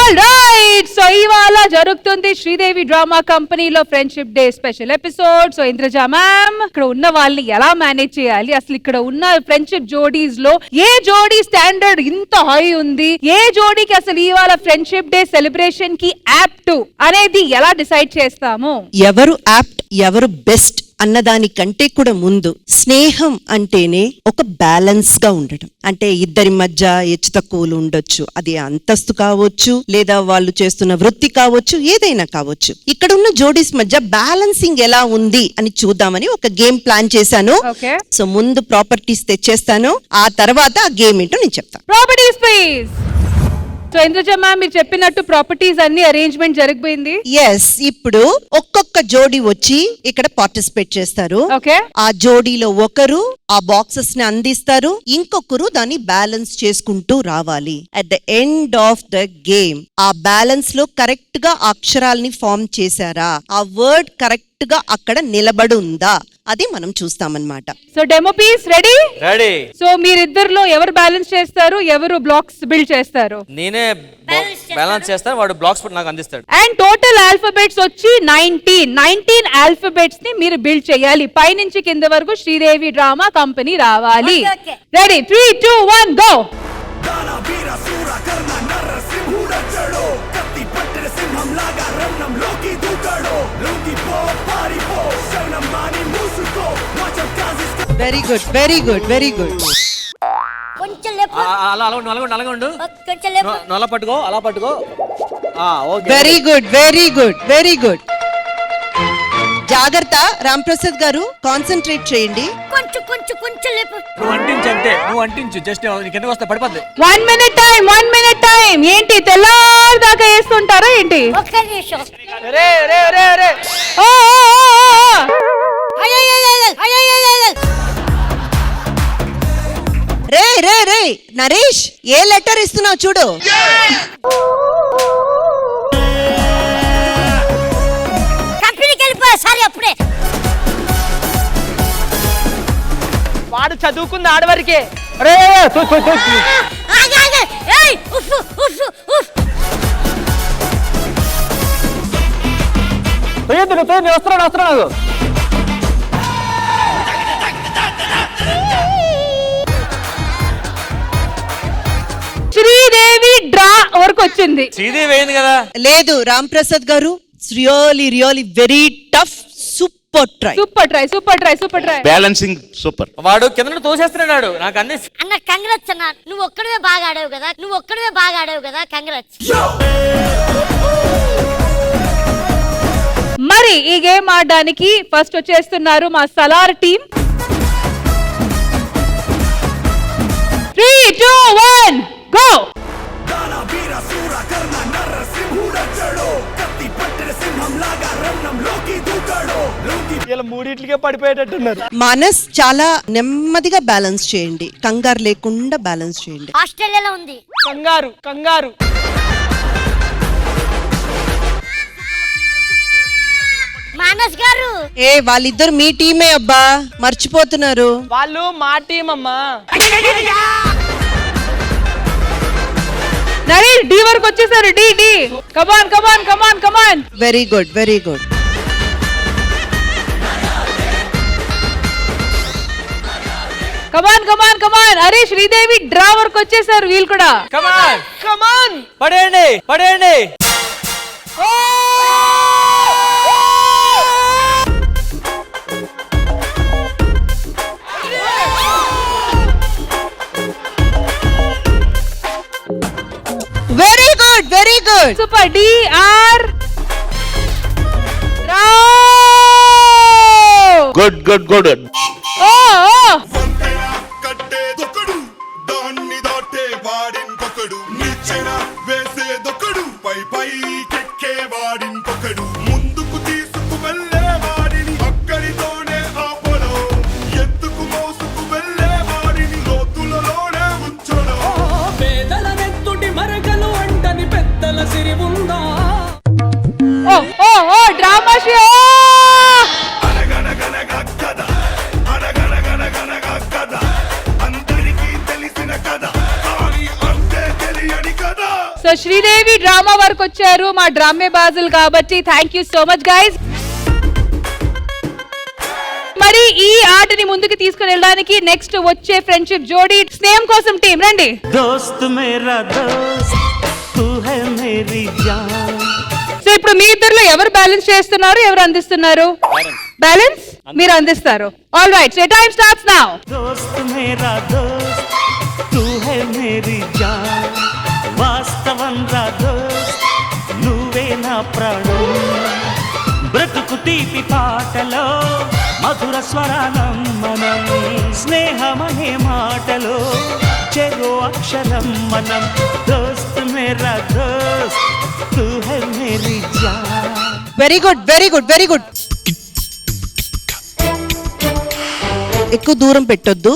All right, so ఇవాళ జరుగుతుంది Sridevi drama కంపెనీలో friendship day special episode. So Indraja ma'am, ఇక్కడ ఉన్న వాళ్ళని ఎలా మేనేజ్ చేయాలి, అసలు ఇక్కడ ఉన్న ఫ్రెండ్షిప్ జోడీస్ లో ఏ జోడీ స్టాండర్డ్ ఇంత హై ఉంది, ఏ జోడీకి అసలు ఇవాళ ఫ్రెండ్షిప్ డే సెలబ్రేషన్ కి యాప్ట్ అనేది ఎలా డిసైడ్ చేస్తాము? ఎవరు యాప్ట్ ఎవరు బెస్ట్ అన్నదానికంటే కూడా ముందు స్నేహం అంటేనే ఒక బ్యాలెన్స్ గా ఉండటం. అంటే ఇద్దరి మధ్య హెచ్చు తక్కువలు ఉండొచ్చు, అది అంతస్తు కావచ్చు లేదా వాళ్ళు చేస్తున్న వృత్తి కావచ్చు, ఏదైనా కావచ్చు. ఇక్కడ ఉన్న జోడీస్ మధ్య బ్యాలెన్సింగ్ ఎలా ఉంది అని చూద్దామని ఒక గేమ్ ప్లాన్ చేశాను. సో ముందు ప్రాపర్టీస్ తెచ్చేస్తాను, ఆ తర్వాత ఆ గేమ్ ఏంటో నేను చెప్తాను. Properties please. So Indraja ma'am, మీరు చెప్పినట్టు ప్రాపర్టీస్ అన్ని అరేంజ్మెంట్ జరిగిపోయింది. ఎస్, ఇప్పుడు ఒక్కొక్క జోడీ వచ్చి ఇక్కడ పార్టిసిపేట్ చేస్తారు. ఆ జోడీలో ఒకరు ఆ బాక్సెస్ ని అందిస్తారు, ఇంకొకరు దాన్ని బ్యాలెన్స్ చేసుకుంటూ రావాలి. At the end of the game ఆ బ్యాలెన్స్ లో కరెక్ట్ గా అక్షరాల్ని ఫామ్ చేశారా, ఆ వర్డ్ కరెక్ట్ గా అక్కడ నిలబడి ఉందా, అది మనం చూస్తామన్నమాట. So demo piece ready? Ready. So మీరిద్దరిలో ఎవరు బ్యాలెన్స్ చేస్తారు, ఎవరు బ్లాక్స్ బిల్డ్ చేస్తారు? నేనే బ్యాలెన్స్ చేస్తాను, వాడు బ్లాక్స్ నాకు అందిస్తాడు. అండ్ టోటల్ ఆల్ఫాబెట్స్ వచ్చి 19 ఆల్ఫాబెట్స్ ని మీరు బిల్డ్ చేయాలి. పై నుంచి కింద వరకు శ్రీదేవి డ్రామా కంపెనీ రావాలి. Ready? 3, 2, 1 go. Very good, very good, very good. అలా పట్టుకో, అలా పట్టుకో. Very good, very good, very good. జాగ్రత్త రామ్ ప్రసాద్ గారు, కాన్సంట్రేట్ చేయండి. నువ్వు అంటించు అంతే, నువ్వు అంటించు, జస్ట్ కిందకి వస్తే పడిపోద్ది. 1 minute టైం, 1 minute టైం. ఏంటి తెల్లారి దాకా వేస్తుంటారా ఏంటి? రే రే రే నరేష్, ఏ లెటర్ ఇస్తున్నావు చూడు. అప్పుడే వాడు చదువుకుంది ఆడవరకే. వస్తున్నాడు. శ్రీదేవి డ్రా వరకు వచ్చింది. శ్రీదేవి అయింది కదా? లేదు రామ్ ప్రసాద్ గారు, really really very tough. Super try, super try, super try, super try. Balancing super. వాడు కింద తోసేస్తున్నాడు, నాకు అన్ని. అన్న కంగ్రాట్స్ అన్న, నువ్వు ఒక్కడే బాగా ఆడావు కదా, నువ్వు ఒక్కడే బాగా ఆడావు కదా, కంగ్రాట్స్. మరి ఈ గేమ్ ఆడడానికి ఫస్ట్ వచ్చేస్తున్నారు మా సలార్ టీం. 3, 2, 1 గో. ఇలా మూడిట్లకే పడిపోయేటట్టున్నారు. మనస్ చాలా నెమ్మదిగా బ్యాలెన్స్ చేయండి, కంగారు లేకుండా బ్యాలెన్స్ చేయండి. ఆస్ట్రేలియాలో ఉంది కంగారు, కంగారు. మానస్ గారు, ఏ వాళ్ళిద్దరు మీ టీమే అబ్బా, మర్చిపోతున్నారు. వాళ్ళు మా టీం అమ్మా. నరేష్ డి వరకు వచ్చేసారు. D D come on come on come on come on. Very good, very good. Come on come on come on. అరే శ్రీదేవి డ్రా వరకు వచ్చేసారు వీళ్ళు కూడా. కమాన్ కమాన్, పడేయండి, పడేయండి. Very good, very good. Super. D R good good good. ఓ ఓ కట్టేదొకడు, దాన్ని దాటే వాడింకొకడు, నిచ్చెన వేసేదొకడు, పై పై కెక్కే వాడింకొకడు, ముందుకు తీసుకు వెళ్ళే వాడిని అక్కడితోనే ఆపడం, ఎత్తుకు మోసుకు వెళ్ళే వాడిని లోతులలోనే ఉంచడం. పేదల నెత్తుటి మరకలు అంటని పెద్దల సిరి ఉందా. ఓ ఓ ఓ డ్రామా షో. అనగనగనగా కథ, అనగనగనగనగా కథ, అందరికీ తెలిసిన కథ, కానీ అంతే తెలియని కథ. సో శ్రీదేవి డ్రా డ్రామా వరకు వచ్చారు మా డ్రామే బాజులు కాబట్టి thank you so much guys. మరి ఈ ఆటని ముందుకు తీసుకుని వెళ్ళడానికి నెక్స్ట్ వచ్చే ఫ్రెండ్షిప్ జోడీ స్నేహం కోసం టీం రండి. दोस्त मेरा दोस्त तू है मेरी जान సో ఇప్పుడు మీ ఇద్దరులో ఎవరు బ్యాలెన్స్ చేస్తున్నారు, ఎవరు అందిస్తున్నారు? బ్యాలెన్స్ మీరు అందిస్తారు. All right, so time starts now. दोस्त मेरा दोस्त तू है मेरी जान వాస్తవం రా దోస్త్ నువ్వే నా ప్రాణం బ్రతుకు తీపి పాటలో మధుర స్వరానం మనం స్నేహమనే మాటలో చెరో అక్షరం మనం దోస్త్ మేరా దోస్త్ తూ హై మేరీ జాన్. Very good, very good, very good. ఎక్కువ దూరం పెట్టొద్దు.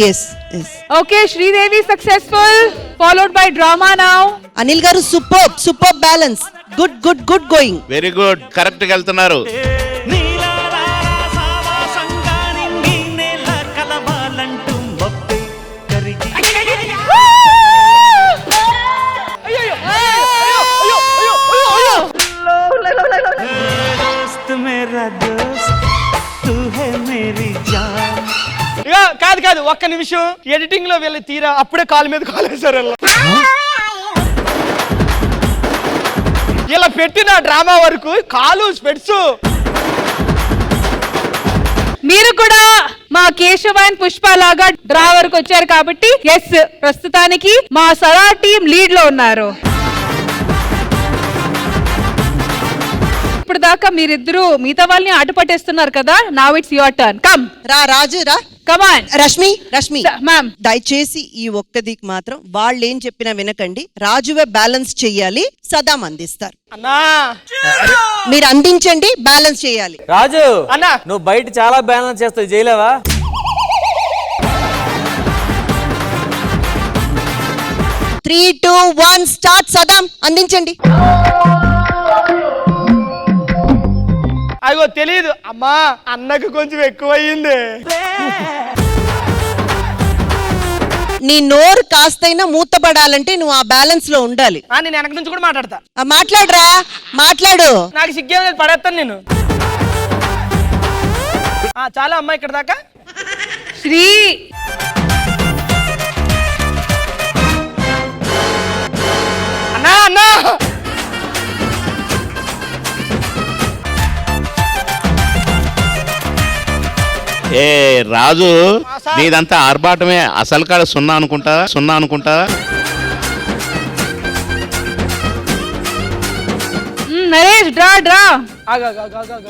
Yes yes. Okay, Sridevi successful, followed by drama now. Anil garu super, super balance. Good good good going. Very good, correct గా వెళ్తున్నారు. నీలారా సావాసంగా నిండి నేల కలవాలంటూ మొప్పే కరిగి दोस्त मेरा दोस्त तू है मेरी जान. ఇక కాదు కాదు, ఒక్క నిమిషం. ఎడిటింగ్ లో వెళ్ళి తీరా అప్పుడే కాలు మీద కాలేశారు ఇలా పెట్టిన డ్రామా వరకు కాలు స్పెట్స్. మీరు కూడా మా కేశవ్ అండ్ పుష్ప లాగా డ్రా వరకు వచ్చారు కాబట్టి ఎస్, ప్రస్తుతానికి మా సరా టీం లీడ్ లో ఉన్నారు. ఇప్పుడు దాకా మీరిద్దరు మిగతా వాళ్ళని ఆట పట్టేస్తున్నారు కదా. Now it's your turn. Come రా రాజు రా. కమాన్. రష్మి, రష్మి మ్యామ్, దయచేసి ఈ ఒక్కదికి మాత్రం వాళ్ళు ఏం చెప్పినా వినకండి. రాజువే బ్యాలెన్స్ చెయ్యాలి, సదాం అందిస్తారు. అన్నా మీరు అందించండి, బ్యాలెన్స్ చేయాలి. రాజు అన్నా నువ్వు బయట చాలా బ్యాలెన్స్ చేస్తావు, చేయలేవా? 3, 2, 1 స్టార్ట్. సదాం అందించండి. అయ్యో తెలియదు అమ్మా, అన్నకు కొంచెం ఎక్కువయ్యింది. నీ నోరు కాస్తైనా మూతపడాలంటే నువ్వు ఆ బ్యాలెన్స్ లో ఉండాలి. నేను వెనక నుంచి కూడా మాట్లాడతా. మాట్లాడరా, మాట్లాడు. నాకు సిగ్గేం లేదు, పడేస్తాను నేను. చాలా అమ్మా ఇక్కడ దాకా. శ్రీ అన్నా అన్నా ఏ రాజు, నీదంతా ఆర్భాటమే. అసలు కాడ సున్నా అనుకుంటారా? సున్నా అనుకుంటారా? Naresh draw draw.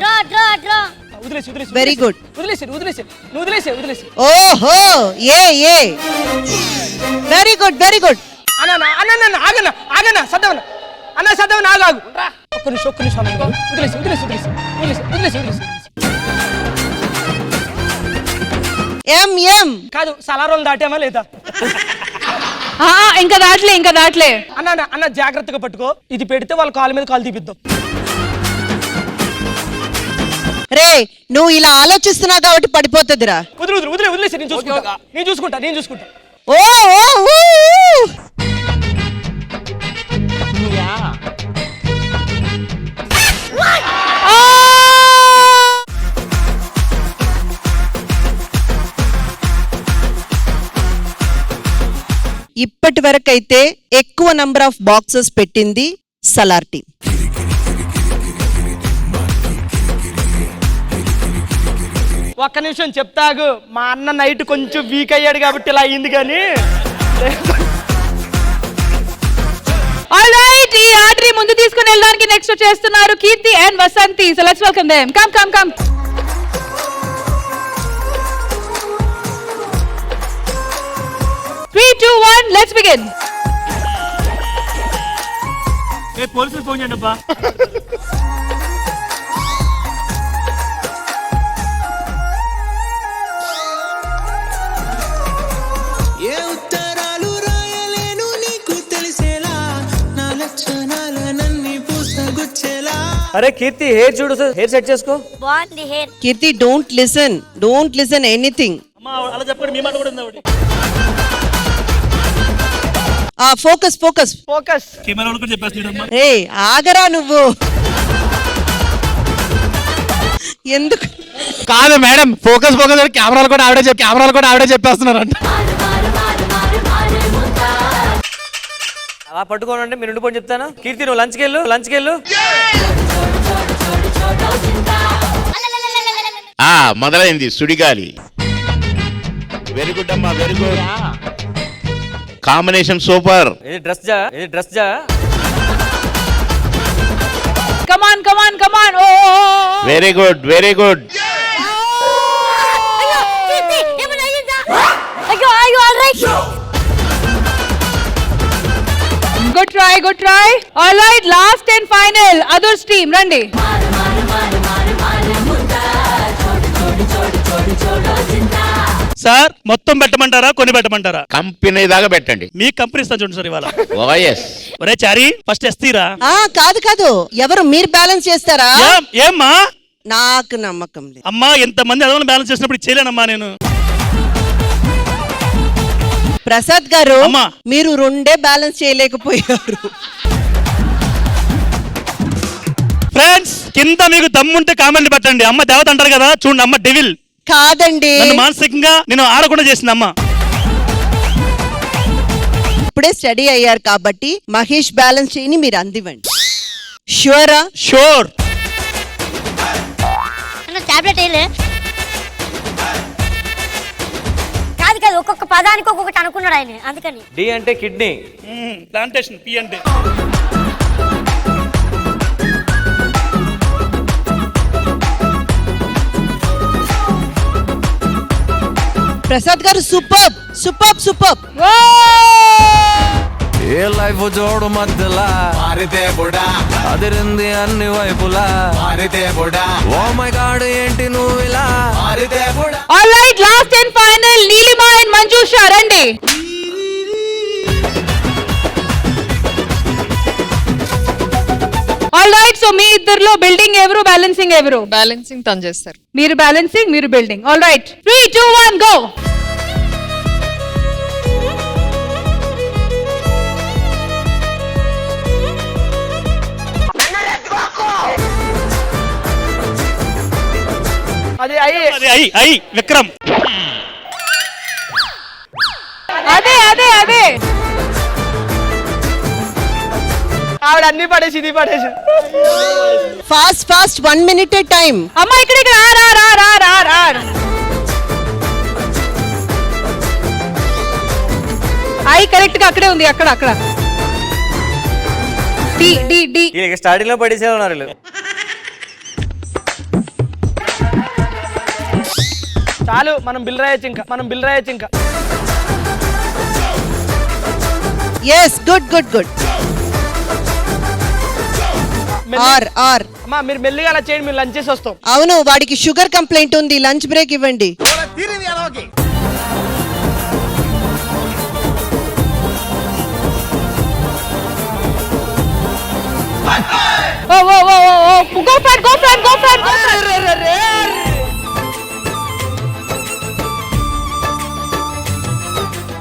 Draw draw draw. వదిలేసి వదిలేసి వెరీ గుడ్. వదిలేసి వదిలేసి నువ్వు వదిలేసి వదిలేసి. ఓహో, ఏ ఏ వెరీ గుడ్, వెరీ గుడ్. అన్న అన్న ఆగన్న ఆగన్న సద్దవన అన్న సద్దవన ఆగాగు. ఒక్క నిమిషం ఒక్క నిమిషం. వదిలేసి వదిలేసి వదిలేసి వదిలేసి వదిలేసి వదిలేసి. ఎం ఎం కాదు, సలారోలు దాటామా లేదా? ఇంకా దాట్లే, ఇంకా దాట్లే. అన్న అన్న జాగ్రత్తగా పట్టుకో. ఇది పెడితే వాళ్ళ కాలు మీద కాలు తీపిద్దాం. రే, నువ్వు ఇలా ఆలోచిస్తున్నావు కాబట్టి పడిపోతుందిరా. వదిలే వదిలే వదిలే వదిలేసి. నేను చూసుకుంటా నేను చూసుకుంటా నేను చూసుకుంటా. ఓ ఓ ఊ. ఇప్పటి వరకైతే ఎక్కువ నంబర్ ఆఫ్ బాక్సెస్ పెట్టింది సలార్ టీం. ఒక్క నిమిషం చెప్తాగు. మా అన్న నైట్ కొంచెం వీక్ అయ్యాడు కాబట్టి ఇలా అయ్యింది కానీ. ఆల్రైట్, ఈ ఆటని ముందు తీసుకుని వెళ్ళడానికి నెక్స్ట్ చేస్తున్నారు Keerthi and Vasanthi. So let's welcome them. Come come come. 3, 2, 1 let's begin. పోలీసులు ఫోన్ చేయండి అబ్బా. ఏ ఉత్తరాలు రాయలేను నీకు తెలిసేలా నా లక్షణాలనన్నీ పూసగుచ్చేలా. అరే కీర్తి, హెయిర్ చూడు, హెయిర్ సెట్ చేసుకో. బాగుంది hair. Keerthi, don't listen anything. అలా చెప్పండి, మీ మాట కూడా ఉంది. Focus focus focus. కెమెరా కూడా చెప్పేస్తున్నాడమ్మా. రే ఆగరా నువ్వు. ఎందుకు కాదు మేడం, ఫోకస్ ఫోకస్ కెమెరాలు కూడా ఆవిడే చెప్పేస్తున్నారంట. అలా పట్టుకోనంటే మీరు ఉండిపోయి చెప్తాను. కీర్తి నువ్వు లంచ్కి వెళ్ళు. మొదలైంది సుడిగాలి. వెరీ గుడ్ అమ్మా, వెరీ గుడ్. Combination super. ఇది డ్రెస్ జా. Come on. Oh. Very good. అయ్యో కీర్తి ఏమన్నా అయ్యిందా? అయ్యో all right. Good try. All right, last and final. Others team, రండి. సార్ మొత్తం పెట్టమంటారా, కొన్ని పెట్టమంటారా? కంపెనీ దాకా పెట్టండి. మీ కంపెనీ ఇస్తాను చూడండి సార్ ఇవాళ. ఓఎస్. ఒరే చారీ, ఫస్ట్ ఎస్తీరా. కాదు ఎవరు మీరు బ్యాలెన్స్ చేస్తారా? ఏమ్మా? నాకు నమ్మకం లేదు. అమ్మా ఎంతమంది అదవని బ్యాలెన్స్ చేసినప్పుడు చేయలేనమ్మా నేను. ప్రసాద్ గారు అమ్మా. మీరు రెండే బ్యాలెన్స్ చేయలేకపోయారు. ఫ్రెండ్స్ కింద మీకు దమ్ముంటే కామెంట్ పెట్టండి. అమ్మ దేవత అంటారు కదా, చూడండి అమ్మ డెవిల్ కాదండి, నన్ను మానసికంగా నేను ఆడకుండా చేసింది అమ్మ. ఇప్పుడే స్టడీ అయ్యారు కాబట్టి మహేష్ బ్యాలెన్స్ చేయని మీరు అందివ్వండి. షూరా? షూర్. అన్న టాబ్లెట్ వేయలే. కాదు ఒక్కొక్క పదానికి ఒక్కొక్కటి అనుకున్నాడు ఆయన, అందుకని. డి అంటే కిడ్నీ. ప్లాంటేషన్. పి అంటే ప్రసాద్ గారు సూపర్. ఏ లైఫ్ జోడు మధ్యలా అదిరింది అన్ని వైపులా. ఓ మై గాడ్ ఏంటి నువ్వు ఇలా. All right, last and final. Neelima and Manjusha, రండి. All right, so మీ ఇద్దరిలో బిల్డింగ్ ఎవరు, బ్యాలెన్సింగ్ ఎవరు? బ్యాలెన్సింగ్ తను చేస్తారు. మీరు బ్యాలెన్సింగ్, మీరు బిల్డింగ్. All right, 3, 2, 1 go. అది ఐ విక్రమ్. అదే ఆవిడ అన్ని పడేసి ఇది పడేసి. Fast 1 minute time. అమ్మా ఇక్కడ రా. ఐ కరెక్ట్ గా అక్కడే ఉంది, అక్కడ. డి. స్టార్టింగ్ లో పడేసే ఉన్నారు వీళ్ళు. చాలు, మనం బిల్ రాయొచ్చు ఇంకా. Yes, good. ఆర్ అమ్మా మీరు మెల్లిగా అలా చేయండి, మీరు లంచ్ చేసి వస్తాం. అవును, వాడికి షుగర్ కంప్లైంట్ ఉంది, లంచ్ బ్రేక్ ఇవ్వండి. Go front.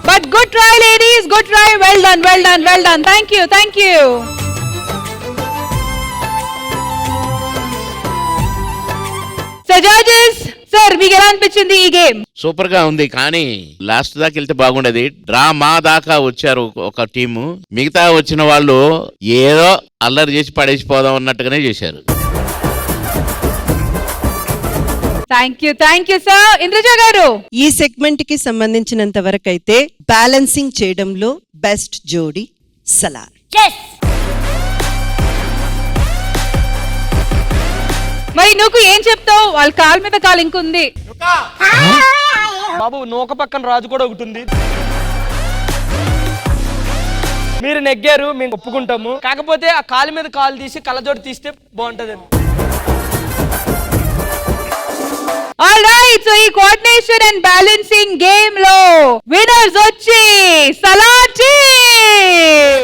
But good try, ladies. Good try. Well done. Thank you. So judges, sir, మీకు ఎలా అనిపించింది ఈ గేమ్? సూపర్ గా ఉంది, కానీ లాస్ట్ దాకా వెళ్తే బాగుండేది. డ్రామా దాకా వచ్చారు ఒక టీము, మిగతా వచ్చిన వాళ్ళు ఏదో అల్లరి చేసి పడేసిపోదాం అన్నట్టుగానే చేశారు. Thank you sir. ఇంద్రజ గారు, ఈ సెగ్మెంట్ కి సంబంధించినంత వరకు అయితే బ్యాలెన్సింగ్ చేయడంలో బెస్ట్ జోడీ సలార్. మరి నువ్వు ఏం చెప్తావు? వాళ్ళ కాలు మీద కాలు ఇంకుంది. బాబు నూక పక్కన రాజు కూడా ఒకటి ఉంది. మీరు నెగ్గారు, మేము ఒప్పుకుంటాము. కాకపోతే ఆ కాలు మీద కాలు తీసి కళ్ళజోడు తీస్తే బాగుంటది. ఆల్ రైట్, సో ఈ కోఆర్డినేషన్ అండ్ బ్యాలెన్సింగ్ గేమ్ లో విన్నర్స్ వచ్చి సలార్ టీమ్.